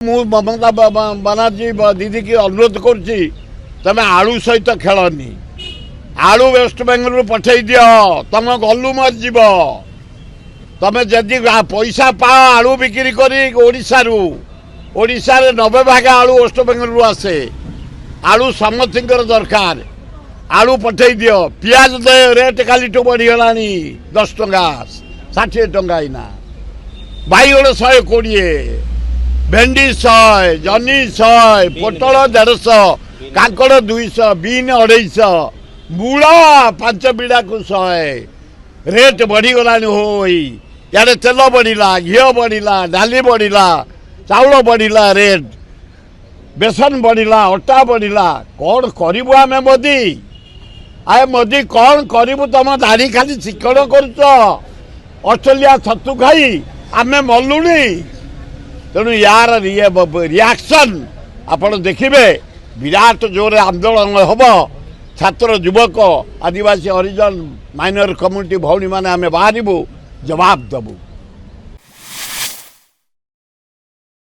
ममता बनर्जी दीदी की अनुरोध करुच्ची तमें आलू सहित खेलनी आलू वेस्ट बेंगल पठे दि तुम गलु मरजीव तमें जदि पैसा पा आलू बिक्री करोशा 90 भाग आलू वेस्ट बेंगल आसे आलू समस्त दरकार आलू पठे दि पियाज रेट काली बढ़ीगला 10 टंका 60 टंका इना बैगण 120 भेंडी 100 जनी 100 पोटल 150 काकड़ 200 बीन 250 मूला 5 बिड़ा को 100 रेट बढ़ीगला हो यार तेल बढ़ला घी बढ़ला डाली बढ़ला चाउल बढ़ला रेट बेसन बढ़ला अटा बढ़ला कौन करूँ आम मोदी आए मोदी कौन करूँ तुम दाढ़ी खाली चिकड़ कर ऑस्ट्रेलिया छतु खाई आम मलुनी तेणु यार रिएक्शन आपण देखिए विराट जोर आंदोलन हम छात्र युवक आदिवासी हरिजन माइनर कम्युनिटी भौणी मैंने आम बाहर जवाब दबू।